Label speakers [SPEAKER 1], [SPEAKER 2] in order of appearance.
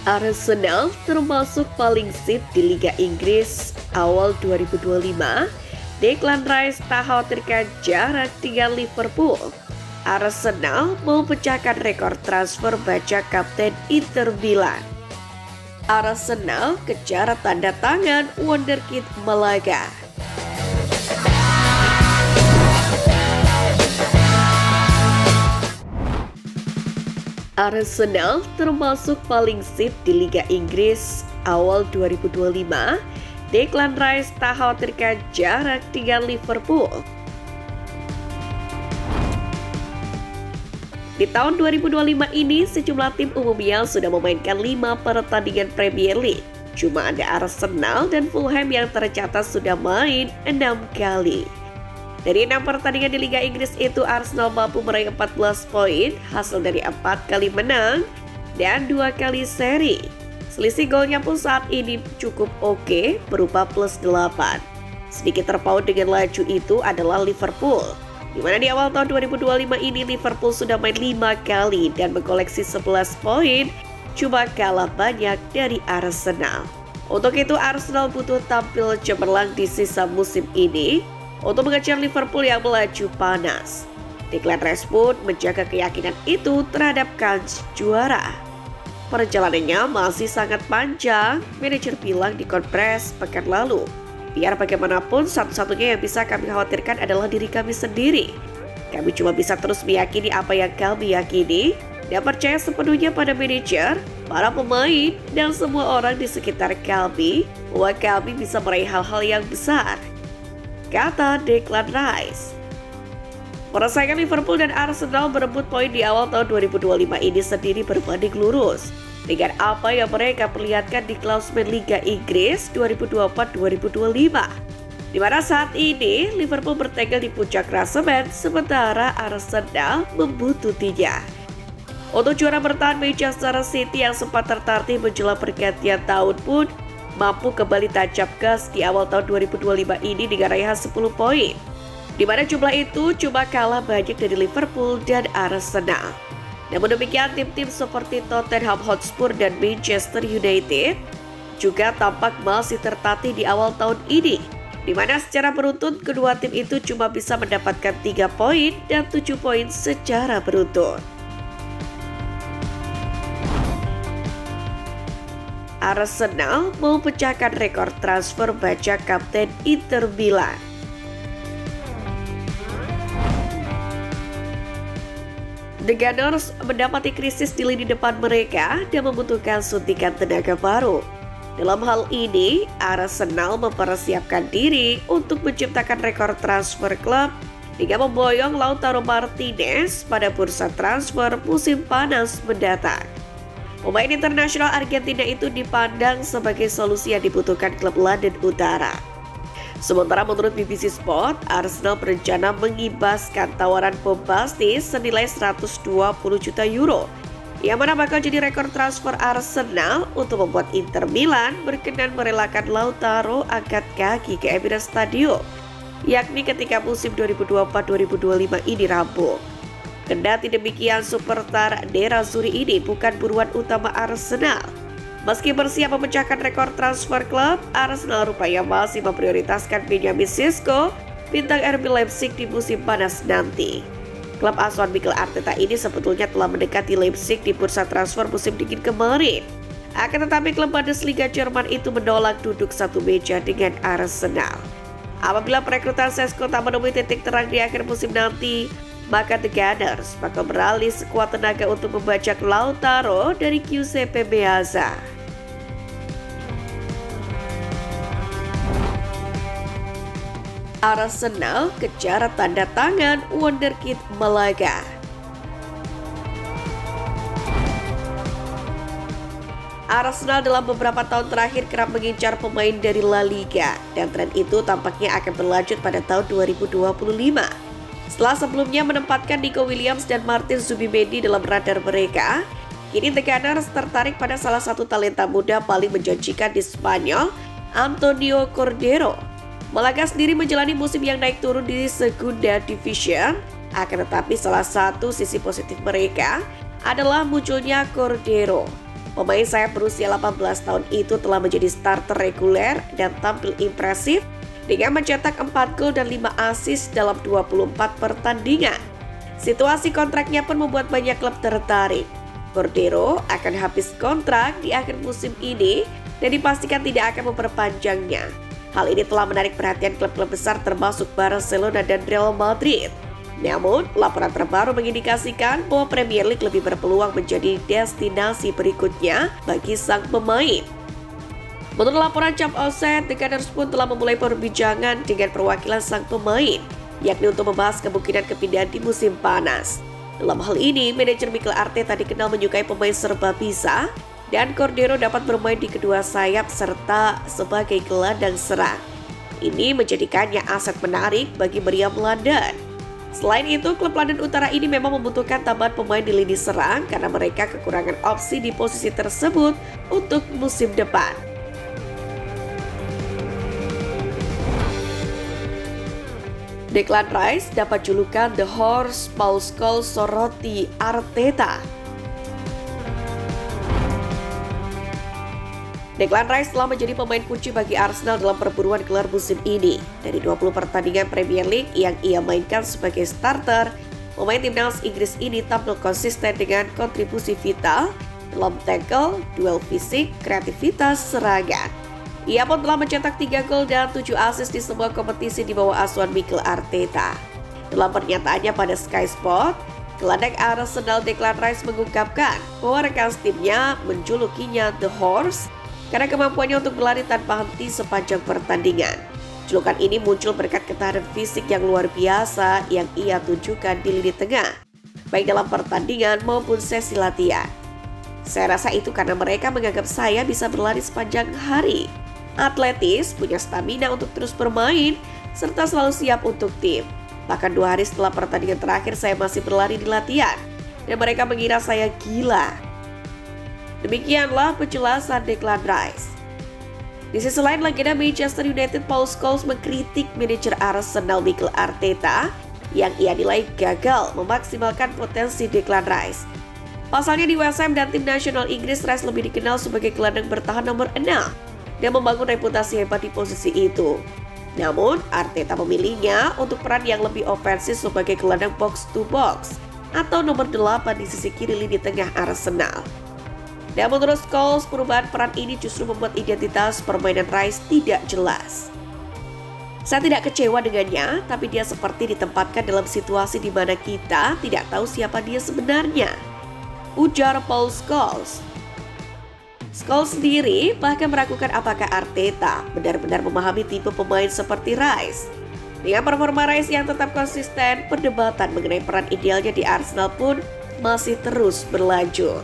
[SPEAKER 1] Arsenal termasuk paling sip di Liga Inggris awal 2025. Declan Rice tak khawatirkan jarak dengan Liverpool. Arsenal mau pecahkan rekor transfer, baca Kapten Inter Milan. Arsenal kejar tanda tangan wonderkid Malaga. Arsenal termasuk paling sip di Liga Inggris awal 2025. Declan Rice tak khawatirkan jarak dengan Liverpool. Di tahun 2025 ini, sejumlah tim umumnya sudah memainkan 5 pertandingan Premier League. Cuma ada Arsenal dan Fulham yang tercatat sudah main 6 kali. Dari 6 pertandingan di Liga Inggris itu, Arsenal mampu meraih 14 poin, hasil dari 4 kali menang dan 2 kali seri. Selisih golnya pun saat ini cukup oke, berupa +8. Sedikit terpaut dengan laju itu adalah Liverpool, di mana di awal tahun 2025 ini Liverpool sudah main 5 kali dan mengoleksi 11 poin, cuma kalah banyak dari Arsenal. Untuk itu Arsenal butuh tampil cemerlang di sisa musim ini untuk mengejar Liverpool yang melaju panas. Declan Rice pun menjaga keyakinan itu terhadap kans juara. Perjalanannya masih sangat panjang, manajer bilang di konferensi pekan lalu. Biar bagaimanapun, satu-satunya yang bisa kami khawatirkan adalah diri kami sendiri. Kami cuma bisa terus meyakini apa yang kami yakini dan percaya sepenuhnya pada manajer, para pemain, dan semua orang di sekitar kami bahwa kami bisa meraih hal-hal yang besar, kata Declan Rice. Persaingan Liverpool dan Arsenal berebut poin di awal tahun 2025 ini sendiri berbanding lurus dengan apa yang mereka perlihatkan di klasemen Liga Inggris 2024-2025. Di mana saat ini Liverpool bertengger di puncak klasemen sementara Arsenal membututinya. Untuk juara bertahan, Manchester City yang sempat tertatih menjelang pergantian tahun pun mampu kembali tancap gas di awal tahun 2025 ini dengan raihan 10 poin. Di mana jumlah itu cuma kalah banyak dari Liverpool dan Arsenal. Namun demikian, tim-tim seperti Tottenham Hotspur dan Manchester United juga tampak masih tertatih di awal tahun ini, di mana secara beruntun kedua tim itu cuma bisa mendapatkan 3 poin dan 7 poin secara beruntun. Arsenal mau pecahkan rekor transfer, baca Kapten Inter Milan. The Gunners mendapati krisis di lini depan mereka dan membutuhkan suntikan tenaga baru. Dalam hal ini, Arsenal mempersiapkan diri untuk menciptakan rekor transfer klub dengan memboyong Lautaro Martinez pada bursa transfer musim panas mendatang. Pemain internasional Argentina itu dipandang sebagai solusi yang dibutuhkan klub London Utara. Sementara menurut BBC Sport, Arsenal berencana mengibaskan tawaran bombastis senilai 120 juta euro, yang mana bakal jadi rekor transfer Arsenal untuk membuat Inter Milan berkenan merelakan Lautaro angkat kaki ke Emirates Stadium, yakni ketika musim 2024-2025 ini rampung. Kendati demikian, superstar Nerazzurri ini bukan buruan utama Arsenal. Meski bersiap memecahkan rekor transfer klub, Arsenal rupanya masih memprioritaskan Benjamin Sesko, bintang RB Leipzig di musim panas nanti. Klub asuhan Mikel Arteta ini sebetulnya telah mendekati Leipzig di bursa transfer musim dingin kemarin. Akan tetapi klub Bundesliga Jerman itu menolak duduk satu meja dengan Arsenal. Apabila perekrutan Sesko tak menemui titik terang di akhir musim nanti, maka The Gunners bakal beralih sekuat tenaga untuk membajak Lautaro dari Giuseppe Meazza. Arsenal kejar tanda tangan wonderkid Malaga. Arsenal dalam beberapa tahun terakhir kerap mengincar pemain dari La Liga, dan tren itu tampaknya akan berlanjut pada tahun 2025. Setelah sebelumnya menempatkan Nico Williams dan Martin Zubimendi dalam radar mereka, kini The Gunners tertarik pada salah satu talenta muda paling menjanjikan di Spanyol, Antonio Cordero. Malaga sendiri menjalani musim yang naik turun di Segunda Division, akan tetapi salah satu sisi positif mereka adalah munculnya Cordero. Pemain sayap berusia 18 tahun itu telah menjadi starter reguler dan tampil impresif dengan mencetak 4 gol dan 5 assist dalam 24 pertandingan. Situasi kontraknya pun membuat banyak klub tertarik. Cordero akan habis kontrak di akhir musim ini dan dipastikan tidak akan memperpanjangnya. Hal ini telah menarik perhatian klub-klub besar termasuk Barcelona dan Real Madrid. Namun, laporan terbaru mengindikasikan bahwa Premier League lebih berpeluang menjadi destinasi berikutnya bagi sang pemain. Menurut laporan Cap Offset, The Gunners pun telah memulai perbincangan dengan perwakilan sang pemain, yakni untuk membahas kemungkinan kepindahan di musim panas. Dalam hal ini, manajer Mikel Arteta dikenal menyukai pemain serba bisa, dan Cordero dapat bermain di kedua sayap serta sebagai gelandang serang. Ini menjadikannya aset menarik bagi meriam London. Selain itu, klub London Utara ini memang membutuhkan tambahan pemain di lini serang karena mereka kekurangan opsi di posisi tersebut untuk musim depan. Declan Rice dapat julukan The Horse Paul Scholes soroti Arteta. Declan Rice telah menjadi pemain kunci bagi Arsenal dalam perburuan gelar musim ini. Dari 20 pertandingan Premier League yang ia mainkan sebagai starter, pemain timnas Inggris ini tampil konsisten dengan kontribusi vital dalam tackle, duel fisik, kreativitas, serangan. Ia pun telah mencetak 3 gol dan 7 assist di semua kompetisi di bawah asuhan Mikel Arteta. Dalam pernyataannya pada Sky Sport, gelandang Arsenal Declan Rice mengungkapkan bahwa rekan timnya menjulukinya The Horse karena kemampuannya untuk berlari tanpa henti sepanjang pertandingan. Julukan ini muncul berkat ketahanan fisik yang luar biasa yang ia tunjukkan di lini tengah, baik dalam pertandingan maupun sesi latihan. Saya rasa itu karena mereka menganggap saya bisa berlari sepanjang hari, atletis, punya stamina untuk terus bermain, serta selalu siap untuk tim. Bahkan 2 hari setelah pertandingan terakhir saya masih berlari di latihan, dan mereka mengira saya gila. Demikianlah penjelasan Declan Rice. Di sisi lain, legenda Manchester United Paul Scholes mengkritik manajer Arsenal Mikel Arteta yang ia nilai gagal memaksimalkan potensi Declan Rice. Pasalnya di West Ham dan tim nasional Inggris, Rice lebih dikenal sebagai gelandang bertahan nomor 6 dan membangun reputasi hebat di posisi itu. Namun, Arteta memilihnya untuk peran yang lebih ofensif sebagai gelandang box to box atau nomor 8 di sisi kiri lini tengah Arsenal. Dan menurut Scholes, perubahan peran ini justru membuat identitas permainan Rice tidak jelas. Saya tidak kecewa dengannya, tapi dia seperti ditempatkan dalam situasi di mana kita tidak tahu siapa dia sebenarnya, ujar Paul Scholes. Scholes sendiri bahkan meragukan apakah Arteta benar-benar memahami tipe pemain seperti Rice. Dengan performa Rice yang tetap konsisten, perdebatan mengenai peran idealnya di Arsenal pun masih terus berlanjut.